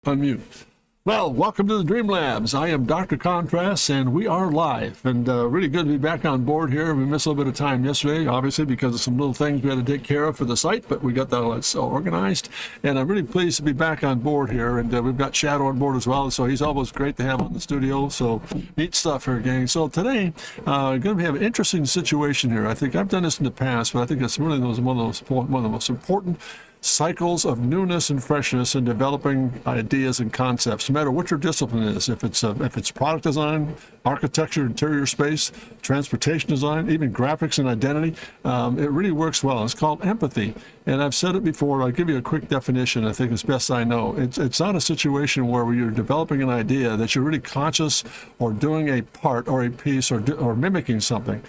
Unmute. Well, welcome to the Dream Labs. I am Dr. Contrast, and we are live. And really good to be back on board here. We missed a little bit of time yesterday, obviously, because of some little things we had to take care of for the site, but we got that all organized. And I'm really pleased to be back on board here. And we've got Shadow on board as well, so he's always great to have on the studio. So neat stuff here, gang. So today, we're going to have an interesting situation here. I think I've done this in the past, but I think it's really one of the most important cycles of newness and freshness in developing ideas and concepts, no matter what your discipline is. If it's product design, architecture, interior space, transportation design, even graphics and identity, it really works well. It's called empathy. And I've said it before. I'll give you a quick definition. I think as best I know. It's not a situation where you're developing an idea that you're really conscious or doing a part or a piece or mimicking something.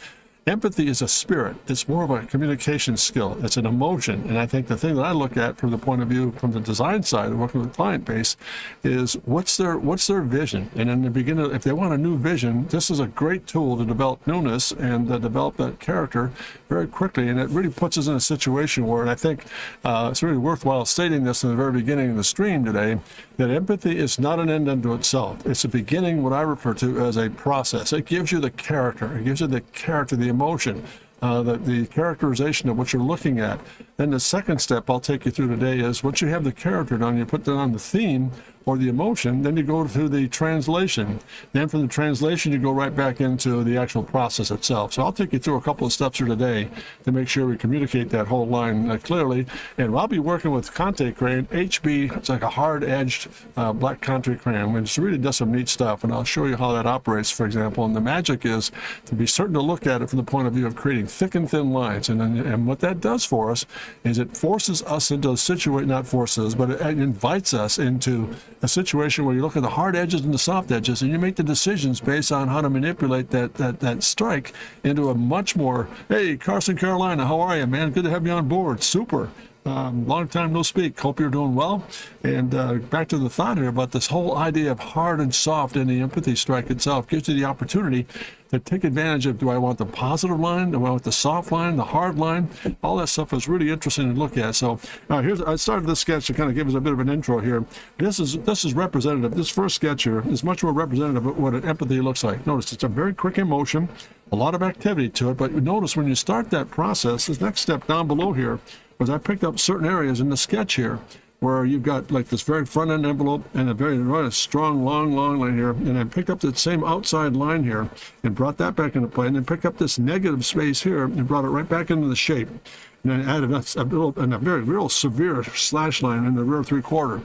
Empathy is a spirit. It's more of a communication skill. It's an emotion. And I think the thing that I look at from the point of view from the design side of working with the client base is what's their vision. And in the beginning, if they want a new vision, this is a great tool to develop newness and develop that character very quickly. And it really puts us in a situation where, and I think it's really worthwhile stating this in the very beginning of the stream today, that empathy is not an end unto itself. It's a beginning, what I refer to as a process. It gives you the character. It gives you the character, the emotion, the characterization of what you're looking at. Then the second step I'll take you through today is once you have the character done, you put that on the theme or the emotion, then you go to the translation. Then from the translation, you go right back into the actual process itself. So I'll take you through a couple of steps here today to make sure we communicate that whole line clearly. And I'll be working with Conte Crayon, HB. It's like a hard-edged black Conte crayon, which really does some neat stuff. And I'll show you how that operates, for example. And the magic is to be certain to look at it from the point of view of creating thick and thin lines. And what that does for us is it forces us into a situation, not forces, but it invites us into a situation where you look at the hard edges and the soft edges, and you make the decisions based on how to manipulate that strike into a much more, hey, Carson, Carolina, how are you, man? Good to have you on board. Super. Long time no speak. Hope you're doing well. And back to the thought here about this whole idea of hard and soft in the empathy strike itself gives you the opportunity to take advantage of, do I want the positive line? Do I want the soft line, the hard line? All that stuff is really interesting to look at. So I started this sketch to kind of give us a bit of an intro here. This is representative. This first sketch here is much more representative of what an empathy looks like. Notice it's a very quick emotion, a lot of activity to it, but notice when you start that process, this next step down below here was I picked up certain areas in the sketch here where you've got like this very front end envelope and a very strong, long line here. And I picked up that same outside line here and brought that back into play, and then picked up this negative space here and brought it right back into the shape. And then added a very real severe slash line in the rear 3/4.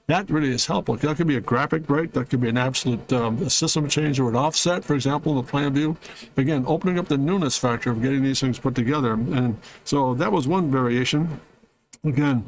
That really is helpful. That could be a graphic break. That could be an absolute system change or an offset, for example, in the plan view. Again, opening up the newness factor of getting these things put together. And so that was one variation. Again,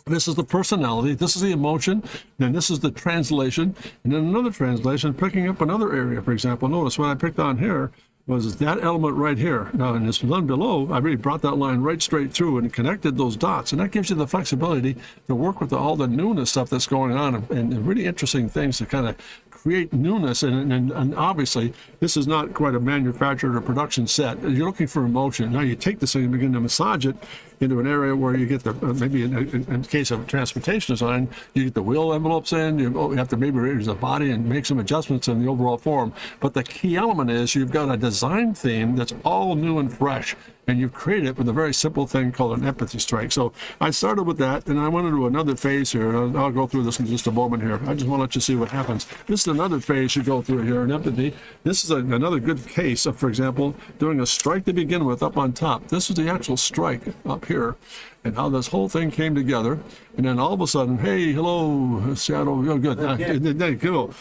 this is the personality, this is the emotion, then this is the translation, and then another translation, picking up another area, for example. Notice what I picked on here was that element right here. Now, in this one below, I really brought that line right straight through and connected those dots, and that gives you the flexibility to work with all the newness stuff that's going on and really interesting things to kind of create newness. And obviously, this is not quite a manufactured or production set. You're looking for emotion. Now you take this and you begin to massage it into an area where you get the, maybe in case of transportation design, you get the wheel envelopes in, you have to maybe raise the body and make some adjustments in the overall form. But the key element is you've got a design theme that's all new and fresh, and you've created it with a very simple thing called an empathy strike. So I started with that, and I went into another phase here, and I'll go through this in just a moment here. I just want to let you see what happens. This is another phase you go through here in empathy. This is another good case of, for example, doing a strike to begin with up on top. This is the actual strike up here, and how this whole thing came together. And then all of a sudden, hey, hello, Shadow, oh, good. There you go.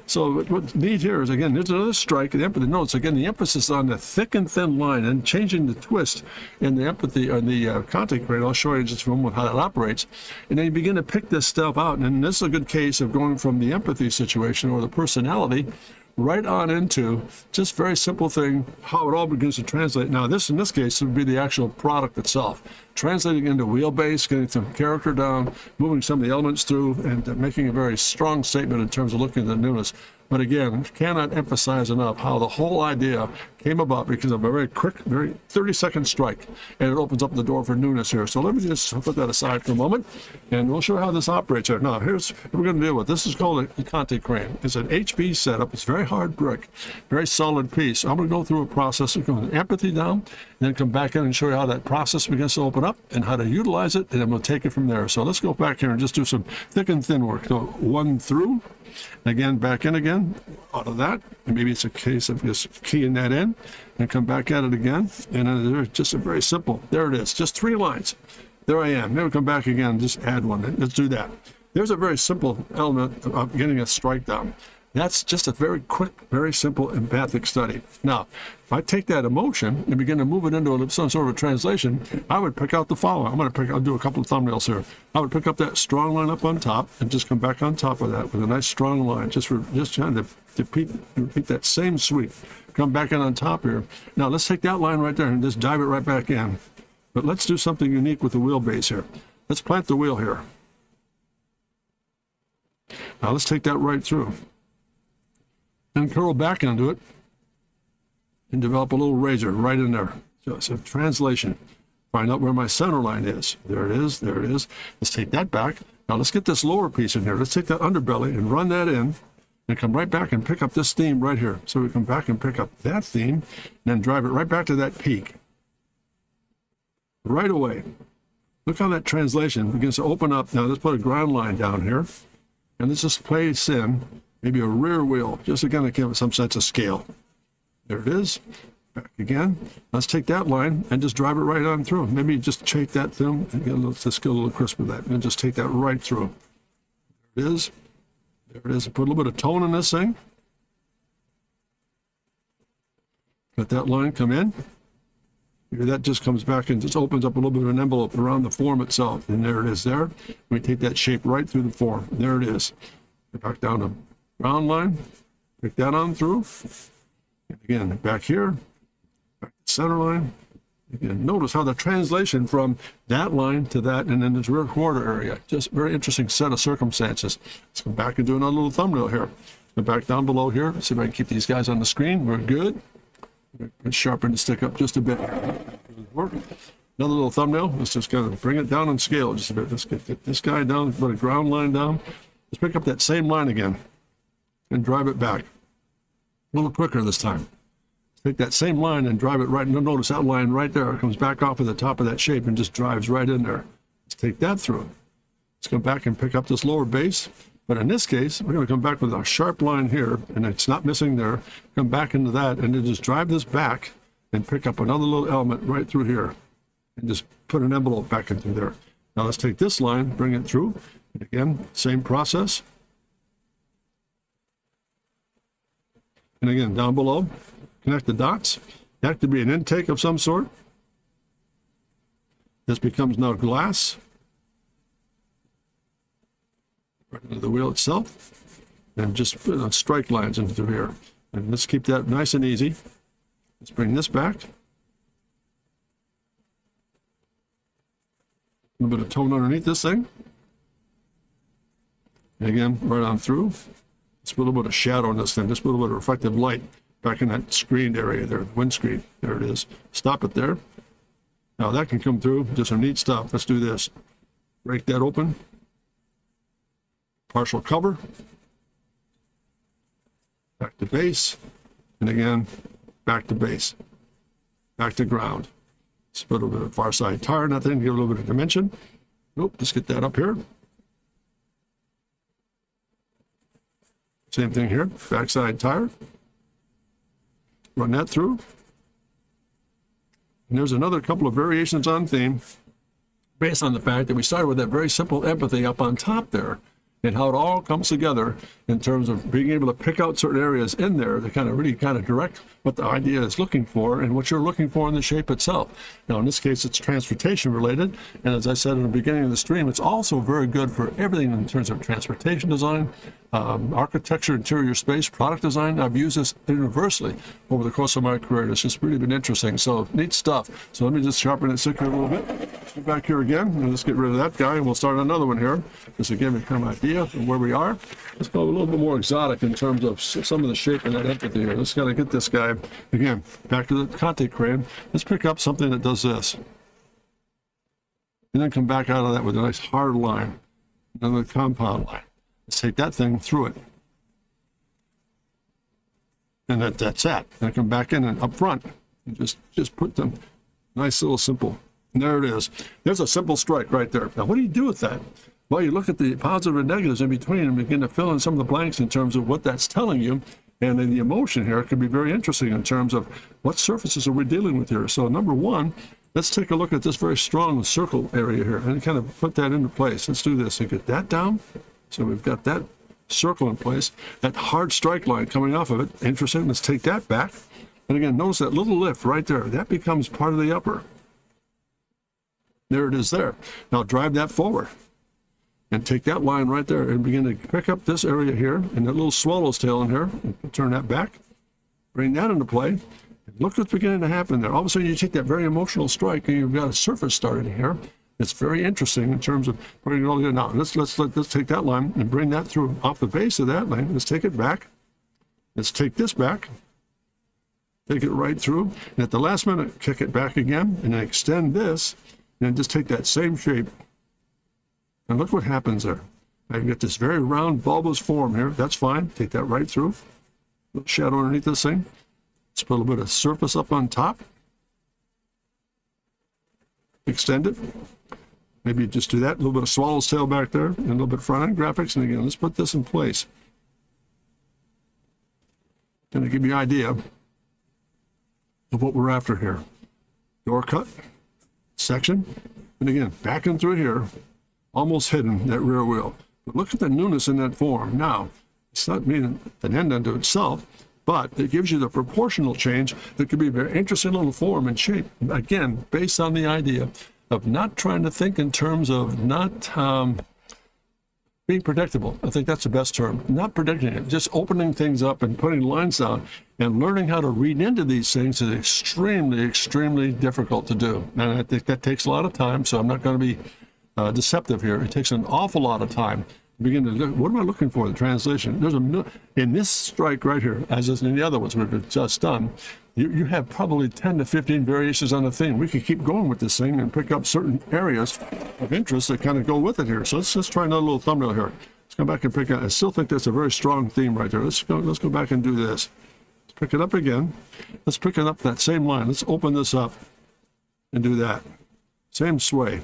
So what's neat here is, again, there's another strike. The empathy, notice, again, the emphasis on the thick and thin line and changing the twist in the empathy or the contact rate. I'll show you just a moment how that operates. And then you begin to pick this stuff out. And this is a good case of going from the empathy situation or the personality right on into just very simple thing, how it all begins to translate. Now, this in this case would be the actual product itself, translating into wheelbase, getting some character down, moving some of the elements through, and making a very strong statement in terms of looking at the newness. But again, cannot emphasize enough how the whole idea came about because of a very quick, very 30-second strike, and it opens up the door for newness here. So let me just put that aside for a moment, and we'll show how this operates here. Now, here's what we're going to deal with. This is called a Conte crane. It's an HB setup. It's very hard brick, very solid piece. So I'm going to go through a process of going empathy down, and then come back in and show you how that process begins to open up and how to utilize it, and then we'll take it from there. So let's go back here and just do some thick and thin work. So one through, again, back in again, out of that. And maybe it's a case of just keying that in and come back at it again. And then there's just a very simple, there it is, just 3 lines. There I am. Then we come back again, just add one. Let's do that. There's a very simple element of getting a strike down. That's just a very quick, very simple empathic study. Now, if I take that emotion and begin to move it into some sort of a translation, I would pick out the following. I'll do a couple of thumbnails here. I would pick up that strong line up on top and just come back on top of that with a nice strong line, just trying to repeat that same sweep. Come back in on top here. Now, let's take that line right there and just dive it right back in. But let's do something unique with the wheelbase here. Let's plant the wheel here. Now, let's take that right through. And curl back into it and develop a little razor right in there. So it's a translation. Find out where my center line is. There it is. There it is. Let's take that back. Now let's get this lower piece in here. Let's take that underbelly and run that in and come right back and pick up this theme right here. So we come back and pick up that theme and then drive it right back to that peak. Right away. Look how that translation begins to open up. Now let's put a ground line down here. And let's just place in maybe a rear wheel, just again to give it some sense of scale. There it is. Back again. Let's take that line and just drive it right on through. Maybe just shake that through and just get a little crisp with that, and just take that right through. There it is. There it is. Put a little bit of tone in this thing. Let that line come in. Maybe that just comes back and just opens up a little bit of an envelope around the form itself. And there it is there. We take that shape right through the form. There it is. Back down to round line, pick that on through. And again, back here, back to center line. Again, notice how the translation from that line to that and then this rear quarter area, just very interesting set of circumstances. Let's come back and do another little thumbnail here. Go back down below here. Let's see if I can keep these guys on the screen. We're good. Let's sharpen the stick up just a bit. Another little thumbnail. Let's just kind of bring it down and scale just a bit. Let's get this guy down, put a ground line down. Let's pick up that same line again and drive it back. A little quicker this time. Take that same line and drive it right. Notice that line right there. It comes back off of the top of that shape and just drives right in there. Let's take that through. Let's come back and pick up this lower base. But in this case, we're going to come back with a sharp line here, and it's not missing there. Come back into that, and then just drive this back and pick up another little element right through here. And just put an envelope back into there. Now let's take this line, bring it through. And again, same process. And again, down below, connect the dots. That could be an intake of some sort. This becomes now glass. Right into the wheel itself. And just put strike lines into here. And let's keep that nice and easy. Let's bring this back. A little bit of tone underneath this thing. And again, right on through. Let's put a little bit of shadow on this thing. Just put a little bit of reflective light back in that screened area there, the windscreen. There it is. Stop it there. Now that can come through. Just some neat stuff. Let's do this. Break that open. Partial cover. Back to base. And again, back to base. Back to ground. Let's put a little bit of far side tire in that thing, give it a little bit of dimension. Nope, let's get that up here. Same thing here, backside tire. Run that through. And there's another couple of variations on theme based on the fact that we started with that very simple empathy up on top there, and how it all comes together in terms of being able to pick out certain areas in there that really direct what the idea is looking for and what you're looking for in the shape itself. Now, in this case, it's transportation related. And as I said in the beginning of the stream, it's also very good for everything in terms of transportation design, architecture, interior space, product design. I've used this universally over the course of my career. It's just really been interesting. So neat stuff. So let me just sharpen it here a little bit. Let's go back here again, and let's get rid of that guy, and we'll start another one here. Just to give you kind of an idea of where we are. Let's go a little bit more exotic in terms of some of the shape and that empathy here. Let's got to get this guy, again, back to the Conte crane. Let's pick up something that does this. And then come back out of that with a nice hard line. Another compound line. Let's take that thing through it. And that's that. Then come back in and up front. And just put them nice little simple. And there it is. There's a simple strike right there. Now what do you do with that? Well, you look at the positive and negatives in between and begin to fill in some of the blanks in terms of what that's telling you. And then the emotion here could be very interesting in terms of what surfaces are we dealing with here. So number one, let's take a look at this very strong circle area here and kind of put that into place. Let's do this and get that down. So we've got that circle in place, that hard strike line coming off of it. Interesting. Let's take that back. And again, notice that little lift right there. That becomes part of the upper. There it is there. Now drive that forward and take that line right there and begin to pick up this area here and that little swallow's tail in here. And turn that back. Bring that into play. And look what's beginning to happen there. All of a sudden you take that very emotional strike and you've got a surface started here. It's very interesting in terms of putting it all together. Now let's take that line and bring that through off the base of that line. Let's take it back. Let's take this back. Take it right through. And at the last minute, kick it back again and then extend this. And then just take that same shape. And look what happens there. I can get this very round bulbous form here. That's fine. Take that right through. A little shadow underneath this thing. Let's put a little bit of surface up on top. Extend it. Maybe just do that. A little bit of swallow's tail back there and a little bit front end graphics. And again, let's put this in place. Going to give you an idea of what we're after here. Door cut, section, and again, backing through here, almost hidden that rear wheel. But look at the newness in that form. Now, it's not meaning an end unto itself, but it gives you the proportional change that could be a very interesting little form and shape. Again, based on the idea of not trying to think in terms of not being predictable. I think that's the best term. Not predicting it, just opening things up and putting lines down and learning how to read into these things is extremely, extremely difficult to do. And I think that takes a lot of time, so I'm not going to be deceptive here. It takes an awful lot of time to begin to look. What am I looking for? The translation. There's in this strike right here, as is in the other ones we've just done, you have probably 10 to 15 variations on the theme. We could keep going with this thing and pick up certain areas of interest that kind of go with it here. So let's just try another little thumbnail here. Let's go back and pick up. I still think that's a very strong theme right there. Let's go back and do this. Let's pick it up again. Let's pick it up that same line. Let's open this up and do that. Same sway.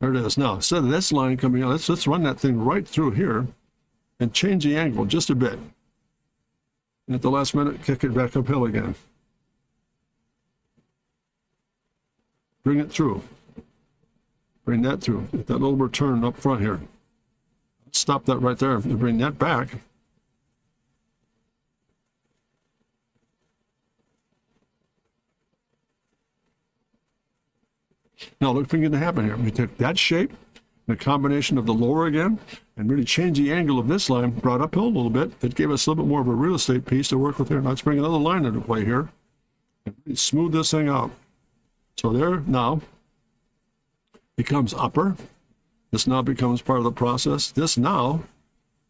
There it is. Now, instead of this line coming out, let's run that thing right through here and change the angle just a bit. And at the last minute, kick it back uphill again. Bring it through. Bring that through. Get that little return up front here. Stop that right there and bring that back. Now look what's going to happen here. We take that shape, the combination of the lower again, and really change the angle of this line, brought uphill a little bit. It gave us a little bit more of a real estate piece to work with here. Now let's bring another line into play here and really smooth this thing out. So there now becomes upper. This now becomes part of the process. This now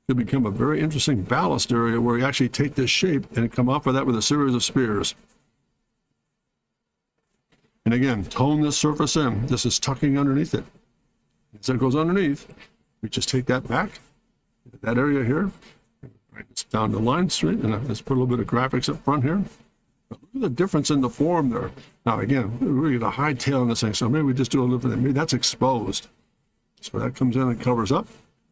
could become a very interesting ballast area where you actually take this shape and come off of that with a series of spears. And again, tone this surface in. This is tucking underneath it. As it goes underneath, we just take that back, that area here, bring this down the line straight, and let's put a little bit of graphics up front here. But look at the difference in the form there. Now again, we really get a high tail on this thing, so maybe we just do a little bit, maybe that's exposed. So that comes in and covers up.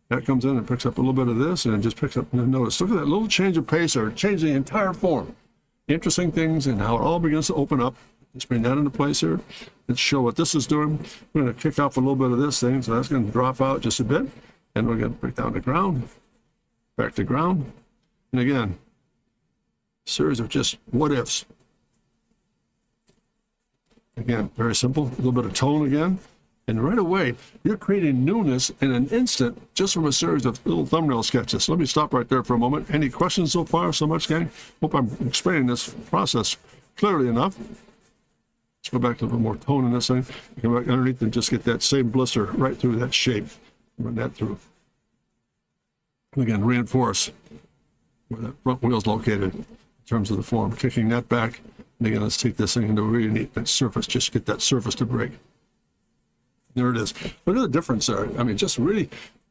That comes in and picks up a little bit of this, and it just picks up, notice, look at that little change of pace there, change the entire form. Interesting things and how it all begins to open up. Let's bring that into place here. Let's show what this is doing. We're going to kick off a little bit of this thing, so that's going to drop out just a bit. And we're going to break down to ground, back to ground. And again, a series of just what ifs. Again, very simple. A little bit of tone again. And right away, you're creating newness in an instant just from a series of little thumbnail sketches. So let me stop right there for a moment. Any questions so far? So much, gang? Hope I'm explaining this process clearly enough. Let's go back to a little more tone in this thing. Come back underneath and just get that same blister right through that shape. Run that through. And again, reinforce where that front wheel is located in terms of the form. Kicking that back. And again, let's take this thing into a really neat surface. Just get that surface to break. There it is. Look at the difference there. I mean, just really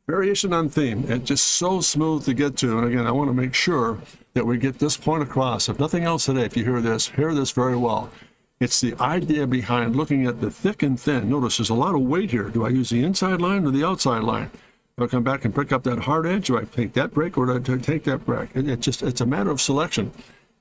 variation on theme. It's just so smooth to get to. And again, I want to make sure that we get this point across. If nothing else today, if you hear this very well. It's the idea behind looking at the thick and thin. Notice there's a lot of weight here. Do I use the inside line or the outside line? Do I come back and pick up that hard edge? Do I take that break or do I take that break? It's a matter of selection.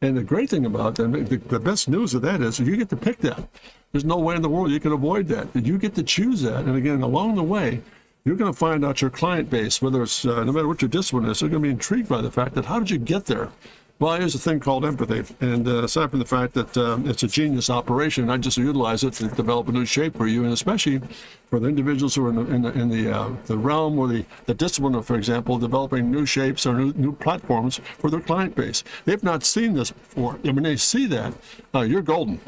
And the great thing about that, the best news of that is you get to pick that. There's no way in the world you can avoid that. You get to choose that. And again, along the way, you're going to find out your client base, whether it's no matter what your discipline is, they're going to be intrigued by the fact that how did you get there? Well, here's a thing called empathy, and aside from the fact that it's a genius operation, I just utilize it to develop a new shape for you, and especially for the individuals who are in the realm or the discipline of, for example, developing new shapes or new platforms for their client base. They've not seen this before, and when they see that, you're golden.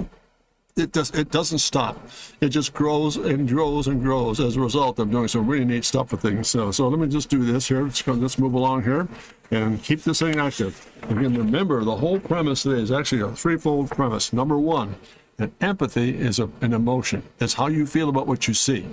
It doesn't stop. It just grows and grows and grows as a result of doing some really neat stuff with things. So let me just do this here. Let's move along here and keep this thing active. Again, remember, the whole premise today is actually a threefold premise. Number one, that empathy is an emotion. It's how you feel about what you see.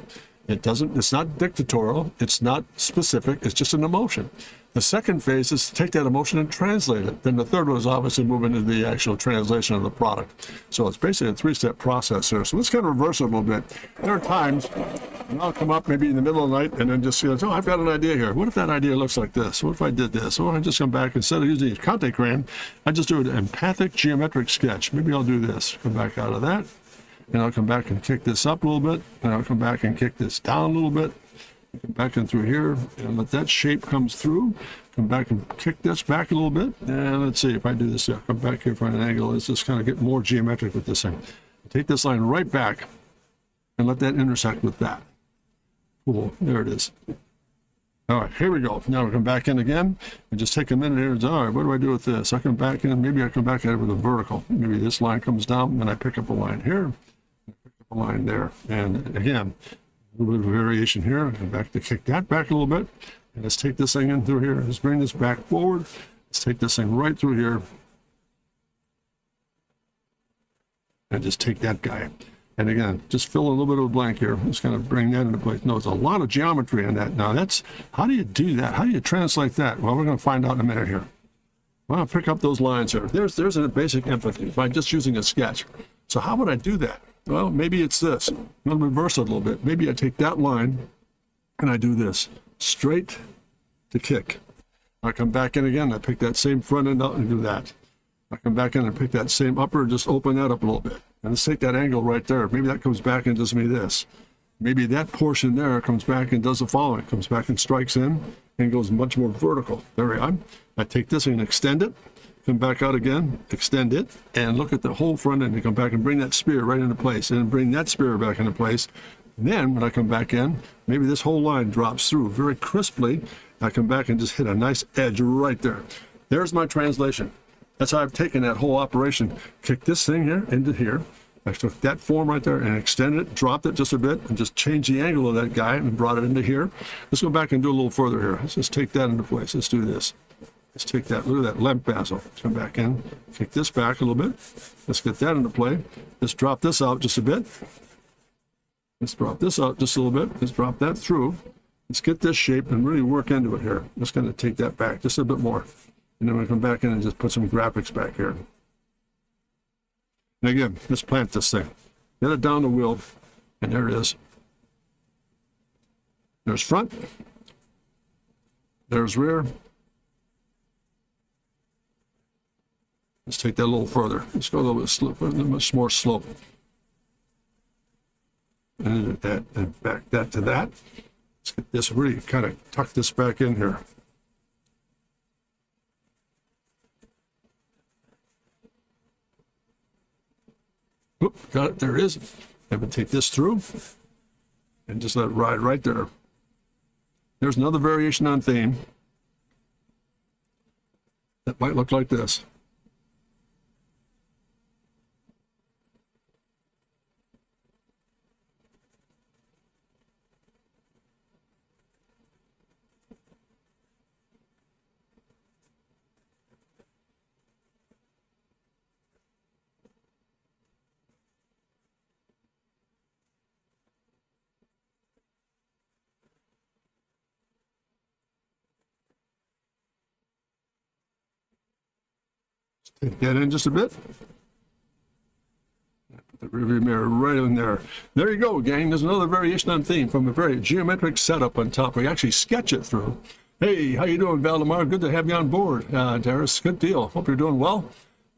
It's not dictatorial. It's not specific. It's just an emotion. The second phase is to take that emotion and translate it. Then the third one is obviously move into the actual translation of the product. So it's basically a three-step process here. So let's kind of reverse it a little bit. There are times when I'll come up maybe in the middle of the night and then just say, oh, I've got an idea here. What if that idea looks like this? What if I did this? Or I just come back, instead of using a Conte crayon, I just do an empathic geometric sketch. Maybe I'll do this. Come back out of that. And I'll come back and kick this up a little bit. And I'll come back and kick this down a little bit. Come back in through here and let that shape comes through. Come back and kick this back a little bit. And let's see if I do this. Yeah, come back here for an angle. Let's just kind of get more geometric with this thing. Take this line right back and let that intersect with that. Cool. There it is. All right, here we go. Now we come back in again and just take a minute here and say, all right, what do I do with this? I come back in, maybe I come back at it with a vertical. Maybe this line comes down and I pick up a line here, pick up a line there. And again, a little bit of variation here. And back to kick that back a little bit. And let's take this thing in through here. Let's bring this back forward. Let's take this thing right through here. And just take that guy. And again, just fill a little bit of a blank here. Just kind of bring that into place. No, there's a lot of geometry in that. Now how do you do that? How do you translate that? Well, we're going to find out in a minute here. Well, I'll pick up those lines here. There's a basic empathy by just using a sketch. So how would I do that? Well, maybe it's this. I'm going to reverse it a little bit. Maybe I take that line and I do this. Straight to kick. I come back in again. I pick that same front end out and do that. I come back in and pick that same upper and just open that up a little bit. And let's take that angle right there. Maybe that comes back and does me this. Maybe that portion there comes back and does the following. It comes back and strikes in and goes much more vertical. There we are. I take this and extend it. Come back out again, extend it, and look at the whole front end. And come back and bring that spear right into place, and bring that spear back into place. And then when I come back in, maybe this whole line drops through very crisply. I come back and just hit a nice edge right there. There's my translation. That's how I've taken that whole operation. Kick this thing here into here. I took that form right there and extended it, dropped it just a bit, and just changed the angle of that guy and brought it into here. Let's go back and do a little further here. Let's just take that into place. Let's do this. Let's take that, look at that limp basil. Let's come back in, kick this back a little bit. Let's get that into play. Let's drop this out just a bit. Let's drop this out just a little bit. Let's drop that through. Let's get this shape and really work into it here. Let's kind of take that back just a bit more. And then we're going to come back in and just put some graphics back here. And again, let's plant this thing. Get it down the wheel, and there it is. There's front. There's rear. Let's take that a little further. Let's go a little bit slope, a little bit more slope. And that, and back that to that. Let's get this really kind of tuck this back in here. Oop, got it. There it is. I'm going to take this through. and just let it ride right there. There's another variation on theme that might look like this. Take that in just a bit. Put the rearview mirror right in there. There you go, gang. There's another variation on theme from a very geometric setup on top. We actually sketch it through. Hey, how you doing, Valdemar? Good to have you on board. Darius, good deal. Hope you're doing well.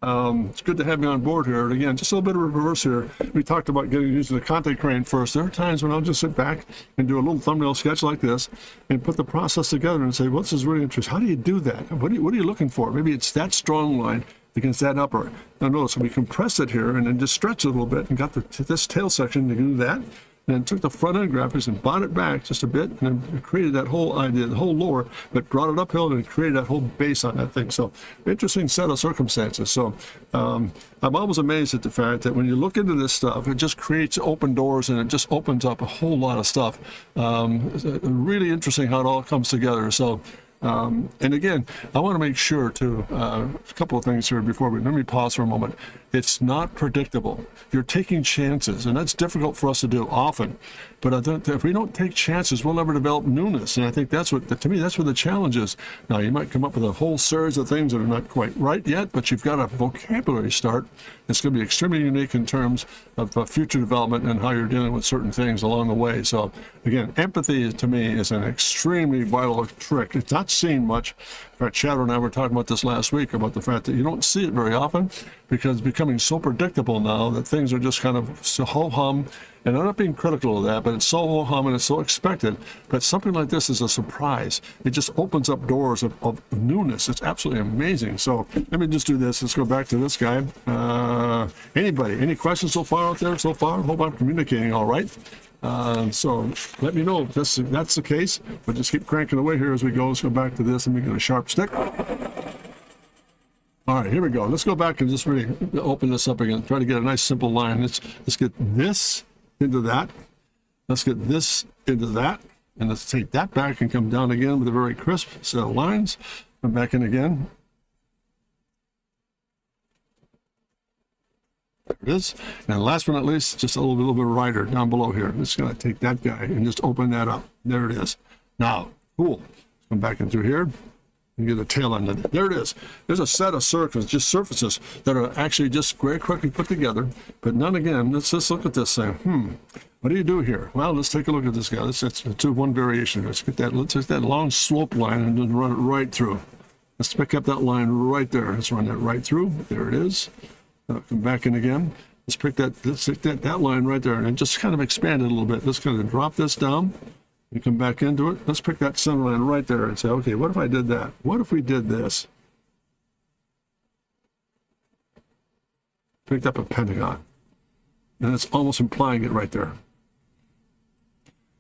It's good to have you on board here. And again, just a little bit of reverse here. We talked about using the contact crane first. There are times when I'll just sit back and do a little thumbnail sketch like this and put the process together and say, well, this is really interesting. How do you do that? What are you looking for? Maybe it's that strong line against that upper. Now notice we compressed it here and then just stretched it a little bit and got this tail section to do that. And then took the front end graphics and brought it back just a bit and then created that whole idea, the whole lower, but brought it uphill and created that whole base on that thing. So interesting set of circumstances. So I'm always amazed at the fact that when you look into this stuff, it just creates open doors and it just opens up a whole lot of stuff. Really interesting how it all comes together. So and again, I want to make sure too, a couple of things here before let me pause for a moment. It's not predictable. You're taking chances, and that's difficult for us to do often. But I think if we don't take chances, we'll never develop newness. And I think that's what, to me, that's where the challenge is. Now, you might come up with a whole series of things that are not quite right yet, but you've got a vocabulary start. It's going to be extremely unique in terms of future development and how you're dealing with certain things along the way. So, again, empathy to me is an extremely vital trick. It's not seen much. In fact, Shadow and I were talking about this last week, about the fact that you don't see it very often because it's becoming so predictable now that things are just kind of so ho-hum. And I'm not being critical of that, but it's so ho-hum and it's so expected. But something like this is a surprise. It just opens up doors of newness. It's absolutely amazing. So let me just do this. Let's go back to this guy. Anybody? Any questions so far out there so far? Hope I'm communicating all right. So let me know if that's the case, but just keep cranking away here as we go. Let's go back to this and we get a sharp stick. All right, here we go. Let's go back and just really open this up again. Try to get a nice simple line. Let's get this into that. Let's get this into that. And let's take that back and come down again with a very crisp set of lines. Come back in again. There it is. And last but not least, just a little bit wider down below here. Just going to take that guy and just open that up. There it is. Now, cool. Let's come back in through here and get a tail end of it. There it is. There's a set of circles, just surfaces that are actually just very quickly put together. But none again. Let's just look at this thing. What do you do here? Well, let's take a look at this guy. Let's do one variation. Let's take that long slope line and then run it right through. Let's pick up that line right there. Let's run that right through. There it is. Come back in again. Let's take that line right there and just kind of expand it a little bit. Let's kind of drop this down and come back into it. Let's pick that center line right there and say, okay, what if I did that? What if we did this? Picked up a pentagon. And it's almost implying it right there.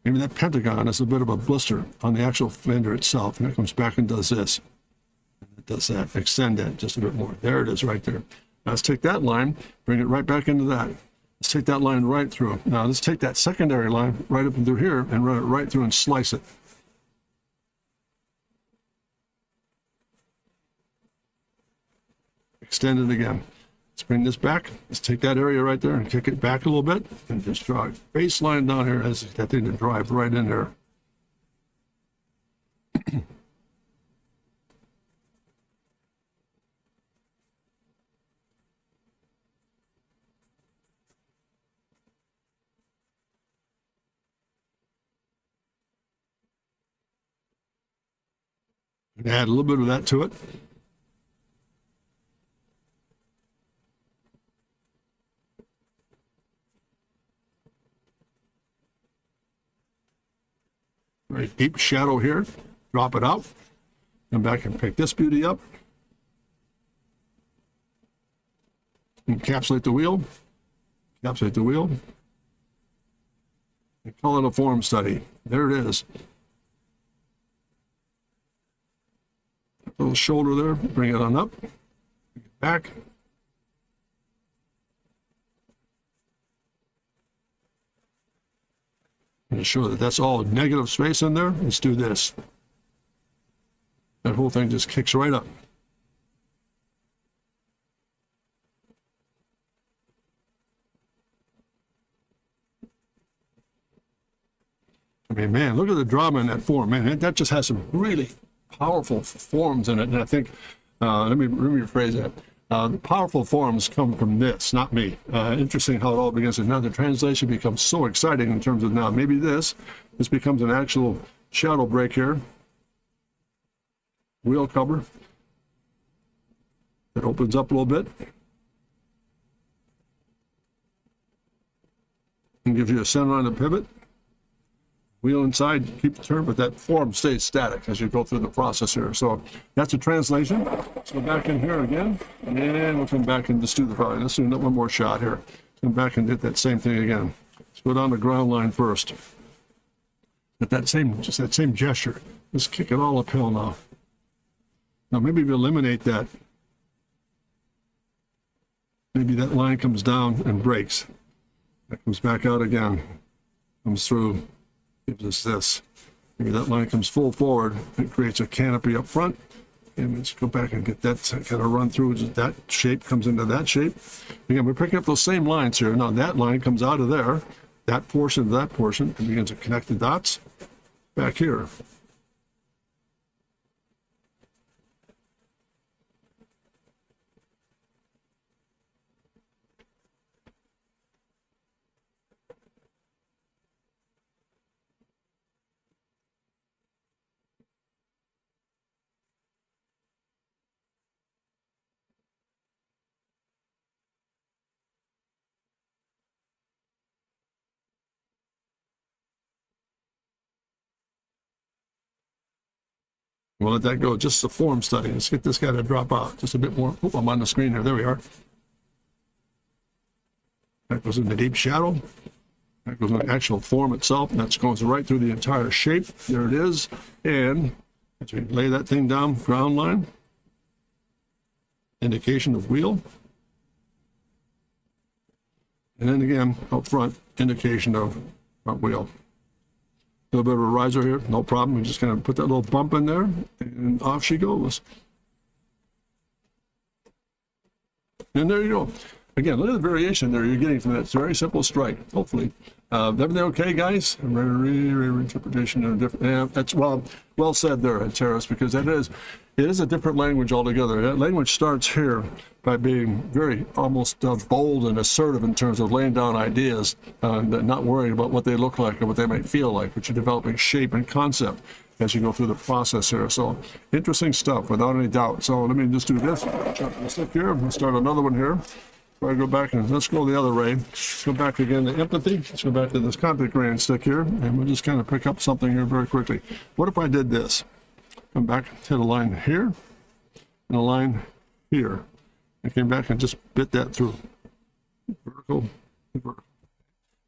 Maybe that pentagon is a bit of a blister on the actual fender itself. And it comes back and does this. And it does that. Extend that just a bit more. There it is right there. Now let's take that line, bring it right back into that. Let's take that line right through. Now let's take that secondary line right up and through here and run it right through and slice it. Extend it again. Let's bring this back. Let's take that area right there and kick it back a little bit and just draw a baseline down here as that thing to drive right in there. Add a little bit of that to it. Very deep shadow here. Drop it out. Come back and pick this beauty up. Encapsulate the wheel. Encapsulate the wheel. They call it a form study. There it is. Little shoulder there, bring it on up, bring it back. And to show that that's all negative space in there, let's do this. That whole thing just kicks right up. I mean, man, look at the drama in that form. Man, that just has some really powerful forms in it. And I think, let me rephrase that. The powerful forms come from this, not me. Interesting how it all begins. And now the translation becomes so exciting in terms of now maybe this becomes an actual shadow break here. Wheel cover. It opens up a little bit. And gives you a center on the pivot. Wheel inside, keep the turn, but that form stays static as you go through the process here. So that's a translation. Let's go back in here again, and we'll come back and just do the following. Let's do one more shot here. Come back and hit that same thing again. Let's go down the ground line first. But just that same gesture. Let's kick it all uphill now. Now maybe we eliminate that. Maybe that line comes down and breaks. That comes back out again. Comes through. Gives us this. Maybe that line comes full forward. It creates a canopy up front. And let's go back and get that kind of run through. That shape comes into that shape. Again, we're picking up those same lines here. Now that line comes out of there, that portion to that portion, and begins to connect the dots back here. We'll let that go. Just a form study. Let's get this guy to drop out just a bit more. Oh, I'm on the screen here. There we are. That goes in the deep shadow. That goes in the actual form itself. And that goes right through the entire shape. There it is. And as we lay that thing down, ground line, indication of wheel. And then again, up front, indication of front wheel. A little bit of a riser here, no problem. We just kind of put that little bump in there, and off she goes. And there you go. Again, look at the variation there you're getting from that very simple strike, hopefully. Everything okay, guys? Reinterpretation of different. That's well said there, Terrace, because it is a different language altogether. That language starts here by being very almost bold and assertive in terms of laying down ideas, and not worrying about what they look like or what they might feel like, but you're developing shape and concept as you go through the process here. So interesting stuff, without any doubt. So let me just do this. Jump the stick here. We'll start another one here. I go back and let's go the other way. Let's go back again to empathy. Let's go back to this contact grain stick here, and we'll just kind of pick up something here very quickly. What if I did this? Come back, hit a line here, and a line here. I came back and just bit that through. Vertical, vertical.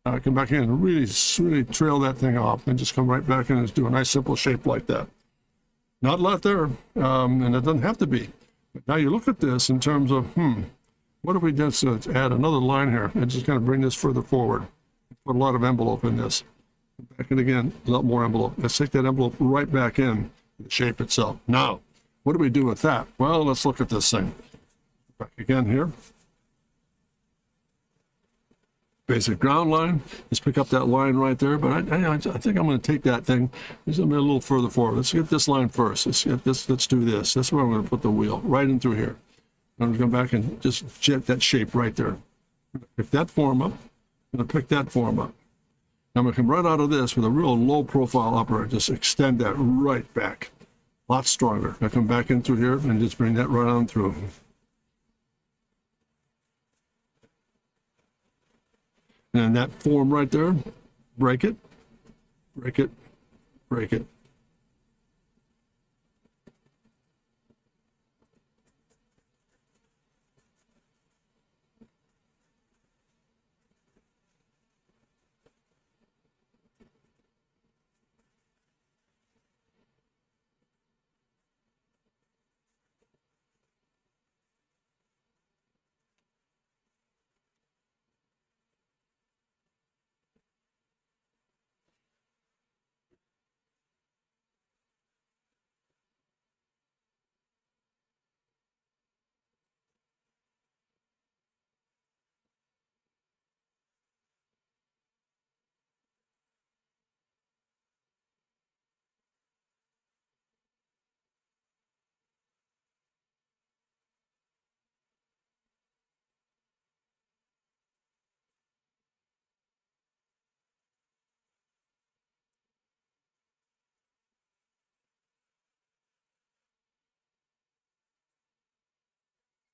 Come back in and really trail that thing off, and just come right back in and just do a nice simple shape like that. Not a lot there, and it doesn't have to be. But now you look at this in terms of, what if we just add another line here and just kind of bring this further forward? Put a lot of envelope in this. Back in again, a lot more envelope. Let's take that envelope right back in the shape itself. Now, what do we do with that? Well, let's look at this thing. Back again here. Basic ground line. Let's pick up that line right there. But I think I'm going to take that thing just a little further forward. Let's get this line first. Let's get this. Let's do this. That's where I'm going to put the wheel, right in through here. I'm going to come back and just jet that shape right there. Pick that form up. I'm going to pick that form up. Now I'm going to come right out of this with a real low profile upper. Just extend that right back. A lot stronger. I come back in through here and just bring that right on through. And that form right there, break it, break it, break it.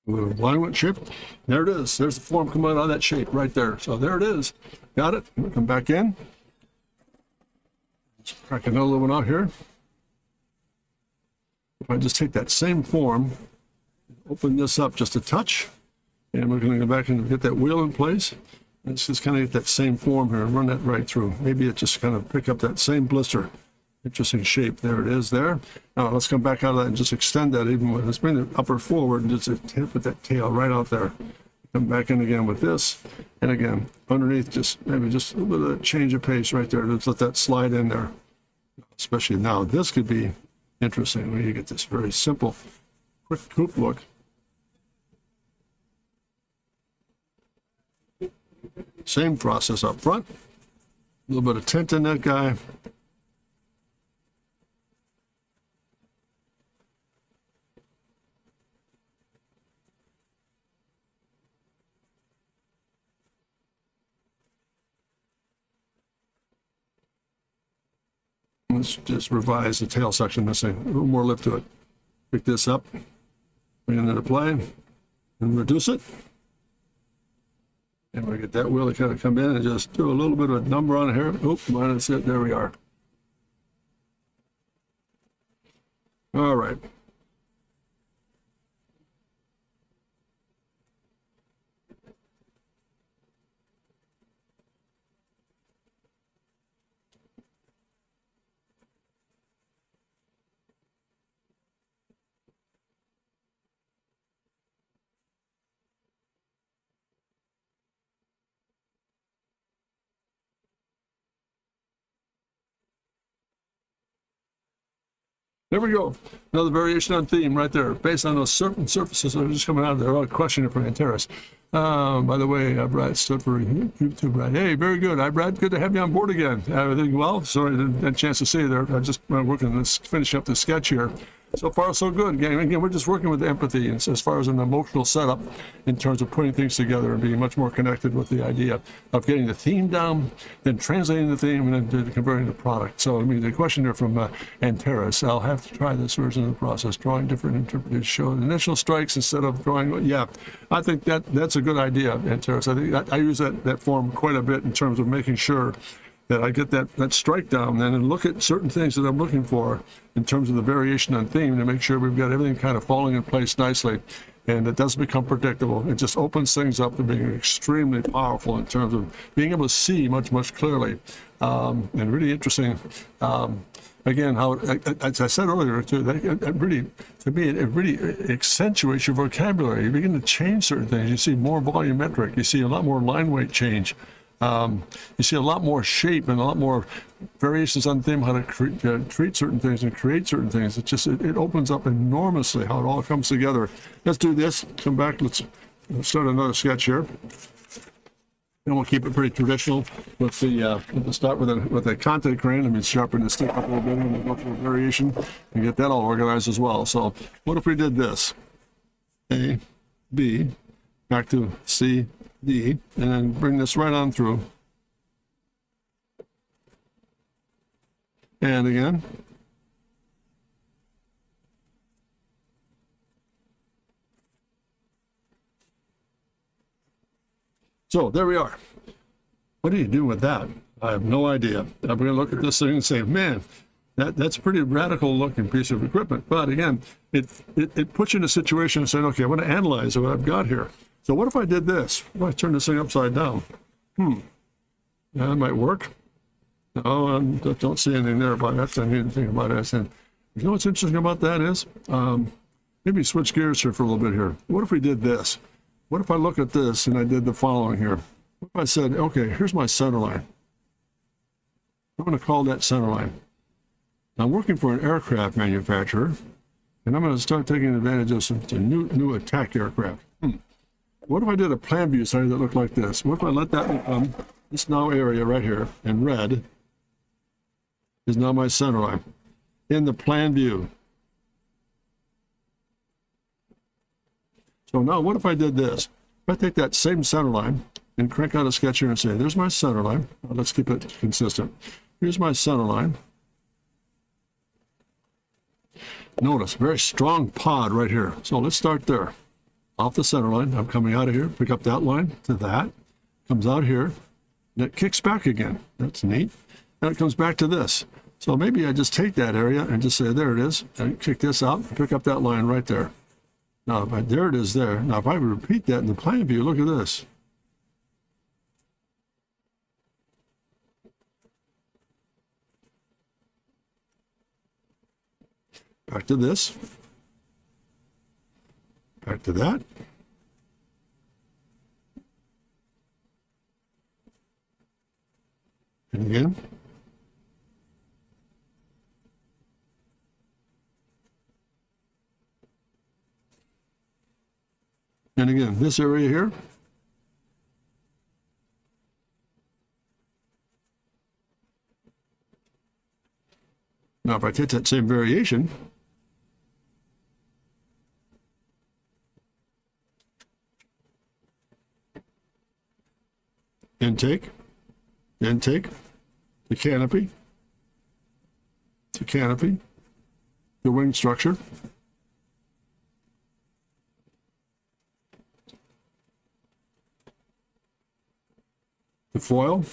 alignment shape. There it is. There's the form coming out of that shape right there. So there it is. Got it. Come back in. Let's crack another one out here. If I just take that same form, open this up just a touch, and we're going to go back and get that wheel in place. Let's just kind of get that same form here and run that right through. Maybe it just kind of pick up that same blister. Interesting shape. There it is there. Now let's come back out of that and just extend that even with, let's bring the upper forward and just put that tail right out there. Come back in again with this. And again, underneath, just maybe just a little bit of change of pace right there. Let's let that slide in there. Especially now, this could be interesting when you get this very simple, quick coupe look. Same process up front. A little bit of tint in that guy. Let's just revise the tail section, missing a little more lift to it. Pick this up, bring it into play, and reduce it. And we get that wheel to kind of come in and just do a little bit of a number on it here. Oop, minus it. There we are. All right. There we go. Another variation on theme right there, based on those certain surfaces that are just coming out of there. Oh, question from Antares. By the way, Brad stood for YouTube, Brad. Hey, very good. Hi, Brad. Good to have you on board again. Everything well? Sorry, I didn't have a chance to see you there. I just working on this, finish up the sketch here. So far, so good. Again, we're just working with empathy, and as far as an emotional setup in terms of putting things together and being much more connected with the idea of getting the theme down, then translating the theme, and then converting the product. So, I mean, the question there from Antares, I'll have to try this version of the process, drawing different interpreters, show initial strikes instead of drawing. Yeah, I think that's a good idea, Antares. I think I use that form quite a bit in terms of making sure that I get that strike down then and look at certain things that I'm looking for in terms of the variation on theme to make sure we've got everything kind of falling in place nicely and it doesn't become predictable. It just opens things up to being extremely powerful in terms of being able to see much, much clearly. And really interesting, again, how, as I said earlier, too, it really, to me, it really accentuates your vocabulary. You begin to change certain things. You see more volumetric. You see a lot more line weight change. You see a lot more shape and a lot more variations on theme, how to treat certain things and create certain things. It opens up enormously how it all comes together. Let's do this. Come back. Let's start another sketch here. And we'll keep it pretty traditional with the we'll start with a contact crane. I mean, sharpen the stick up a little bit and we'll go through a variation and get that all organized as well. So what if we did this? A, B, back to C, D, and then bring this right on through. And again. So there we are. What do you do with that? I have no idea. I'm going to look at this thing and say, man, that's a pretty radical looking piece of equipment. But again, it puts you in a situation of saying, okay, I want to analyze what I've got here. So what if I did this? What if I turn this thing upside down? That might work. No, I don't see anything there about that. I need to think about it. And you know what's interesting about that is, maybe switch gears here for a little bit here. What if we did this? What if I look at this and I did the following here? What if I said, okay, here's my center line. I'm going to call that center line. Now, I'm working for an aircraft manufacturer, and I'm going to start taking advantage of some new attack aircraft. What if I did a plan view study that looked like this? What if I let that become this now area right here, and red is now my center line in the plan view. So now what if I did this? If I take that same center line and crank out a sketch here and say, there's my center line. Now let's keep it consistent. Here's my center line. Notice, very strong pod right here. So let's start there. off the center line. I'm coming out of here, pick up that line to that, comes out here, and it kicks back again. That's neat. And it comes back to this. So maybe I just take that area and just say, there it is, and kick this out, and pick up that line right there. Now, there it is there. Now, if I repeat that in the plan view, look at this. Back to this. Back to that. And again. And again, this area here. Now, if I take that same variation, intake, the canopy, the wing structure, the foil,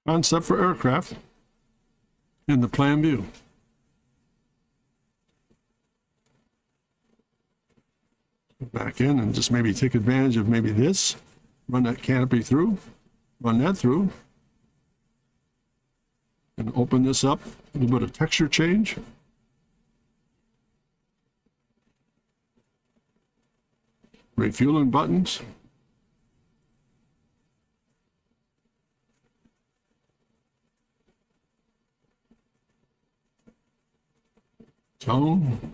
concept for aircraft in the plan view. Back in and just maybe take advantage of maybe this, run that canopy through, run that through, and open this up, a little bit of texture change. Refueling buttons. Tone.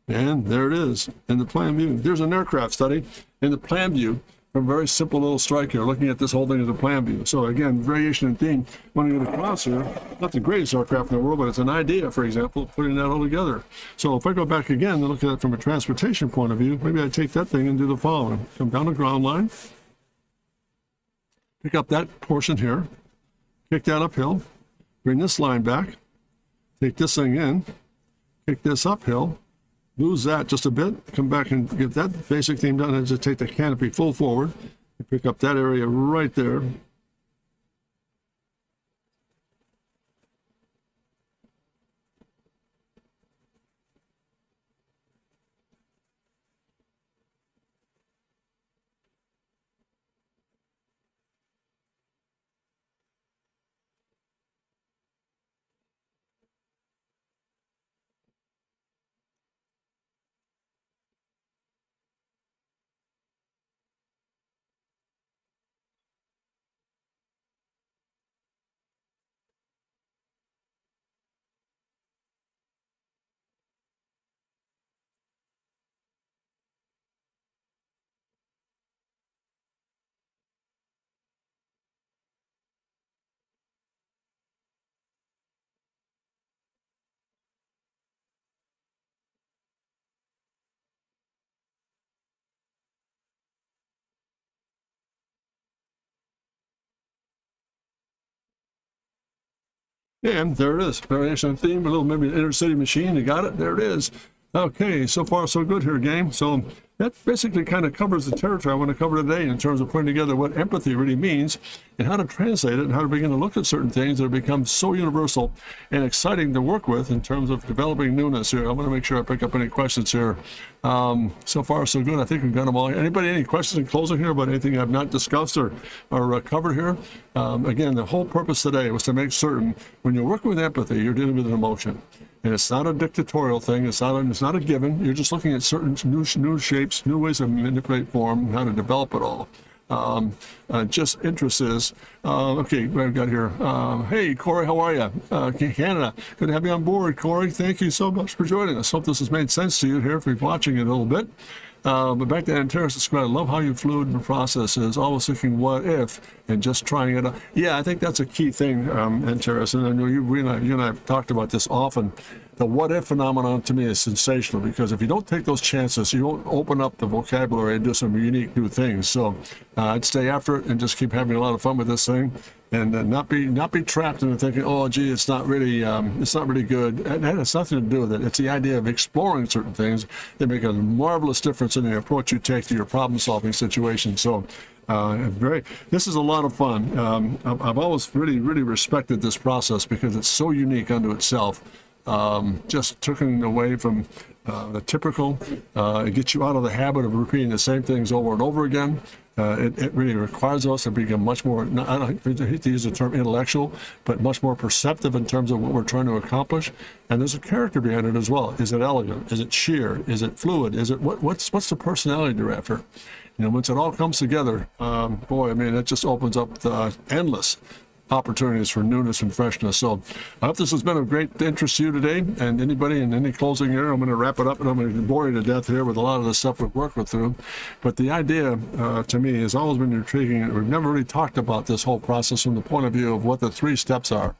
And there it is in the plan view. There's an aircraft study in the plan view. A very simple little strike here, looking at this whole thing as a plan view. So again, variation in theme. When you get across here, not the greatest aircraft in the world, but it's an idea, for example, putting that all together. So if I go back again and look at it from a transportation point of view, maybe I take that thing and do the following. Come down the ground line, pick up that portion here, kick that uphill, bring this line back, take this thing in, kick this uphill, lose that just a bit, come back and get that basic theme done, and just take the canopy full forward and pick up that area right there. And there it is, variation theme, a little maybe inner city machine. You got it? There it is. Okay, so far so good here, gang. So that basically kind of covers the territory I want to cover today in terms of putting together what empathy really means and how to translate it and how to begin to look at certain things that have become so universal and exciting to work with in terms of developing newness here. I want to make sure I pick up any questions here. So far so good. I think we've got them all. Anybody, any questions in closing here about anything I've not discussed or covered here? Again, the whole purpose today was to make certain when you're working with empathy, you're dealing with an emotion. And it's not a dictatorial thing. It's not a given. You're just looking at certain new shapes, new ways of manipulate form, how to develop it all. just interest is. Okay, what I've got here. Hey, Corey, how are you? Canada, good to have you on board, Corey. Thank you so much for joining us. Hope this has made sense to you here if you're watching it a little bit. But back to Antares Described, I love how you fluid in the process is, always thinking what if and just trying it out. Yeah, I think that's a key thing, Antares, and I know you and I have talked about this often. The what if phenomenon to me is sensational, because if you don't take those chances, you won't open up the vocabulary and do some unique new things. So I'd stay after it and just keep having a lot of fun with this thing, and not be trapped into thinking, oh gee, it's not really good. It has nothing to do with it. It's the idea of exploring certain things that make a marvelous difference in the approach you take to your problem solving situation. So this is a lot of fun. I've always really respected this process because it's so unique unto itself. Just taking away from the typical, it gets you out of the habit of repeating the same things over and over again. It really requires us to become much more, I hate to use the term intellectual, but much more perceptive in terms of what we're trying to accomplish. And there's a character behind it as well. Is it elegant? Is it sheer? Is it fluid? Is it what's the personality you're after? You know, once it all comes together, boy, I mean, it just opens up the endless opportunities for newness and freshness. So I hope this has been of great interest to you today. And anybody in any closing here, I'm going to wrap it up and I'm going to bore you to death here with a lot of the stuff we've worked with through. But the idea to me has always been intriguing. We've never really talked about this whole process from the point of view of what the 3 steps are.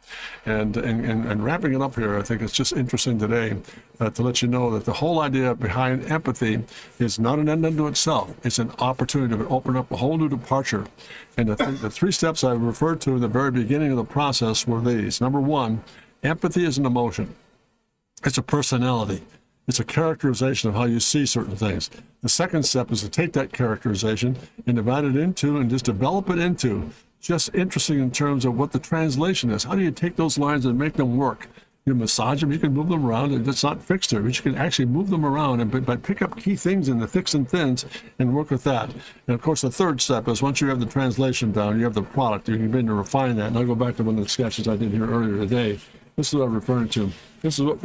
And wrapping it up here, I think it's just interesting today to let you know that the whole idea behind empathy is not an end unto itself. It's an opportunity to open up a whole new departure. And the 3 steps I referred to in the very beginning of the process were these. Number 1, empathy is an emotion. It's a personality. It's a characterization of how you see certain things. The second step is to take that characterization and divide it into and just develop it into just interesting in terms of what the translation is. How do you take those lines and make them work? You massage them, you can move them around, and it's not fixed there, but you can actually move them around and but pick up key things in the thicks and thins and work with that. And of course, the third step is once you have the translation down, you have the product, you can begin to refine that. And I'll go back to one of the sketches I did here earlier today. This is what I'm referring to. This is what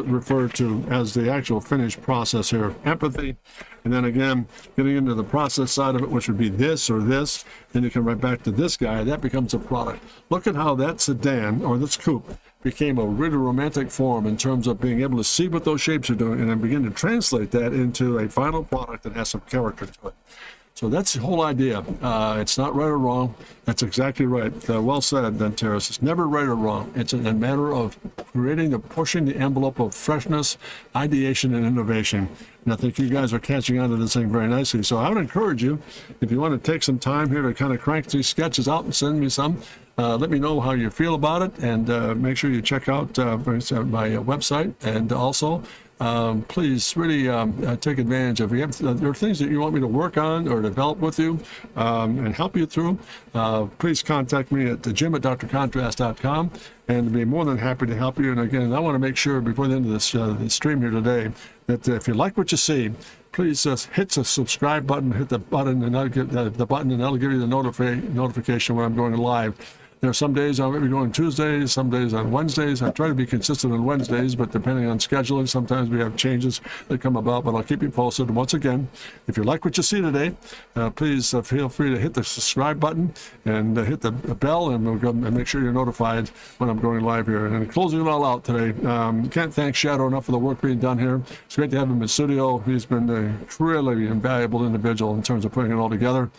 referred to as the actual finished process here, empathy. And then again, getting into the process side of it, which would be this or this, then you come right back to this guy, that becomes a product. Look at how that sedan or this coupe became a really romantic form in terms of being able to see what those shapes are doing and then begin to translate that into a final product that has some character to it. So that's the whole idea. It's not right or wrong. That's exactly right. Well said, then, Terrace. It's never right or wrong. It's a matter of pushing the envelope of freshness, ideation, and innovation. And I think you guys are catching on to this thing very nicely. So I would encourage you, if you want to take some time here to kind of crank these sketches out and send me some, let me know how you feel about it, and make sure you check out my website, and also please really take advantage of. There are things that you want me to work on or develop with you and help you through. Please contact me at jim@drcontrast.com, and be more than happy to help you. And again, I want to make sure before the end of this stream here today that if you like what you see, please hit the subscribe button, hit the button, and I'll give the button, and that'll give you the notification when I'm going live. There are some days I'll be going Tuesdays, some days on Wednesdays. I try to be consistent on Wednesdays, but depending on scheduling, sometimes we have changes that come about, but I'll keep you posted. Once again, if you like what you see today, please feel free to hit the subscribe button and hit the bell, and we'll go and make sure you're notified when I'm going live here. And closing it all out today, can't thank Shadow enough for the work being done here. It's great to have him in studio. He's been a really invaluable individual in terms of putting it all together.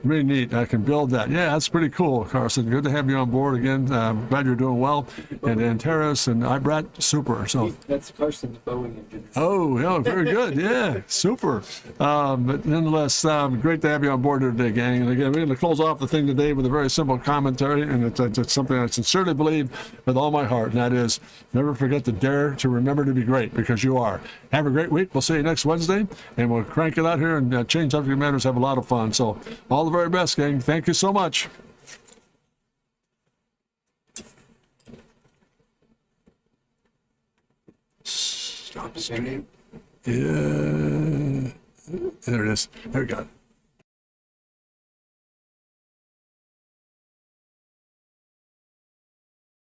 Really neat. I can build that. Yeah, that's pretty cool, Carson. Good to have you on board again. Glad you're doing well. And Antares and Ibrat, super. So that's Carson, the Boeing engineer. Oh, yeah, very good. Yeah, super. But nonetheless, great to have you on board today, gang. And again, we're going to close off the thing today with a very simple commentary, and it's something I sincerely believe with all my heart, and that is, never forget to dare to remember to be great, because you are. Have a great week. We'll see you next Wednesday, and we'll crank it out here and change subject matters, have a lot of fun. So all the very best, gang. Thank you so much. Stop stream. Yeah. There it is. There we go.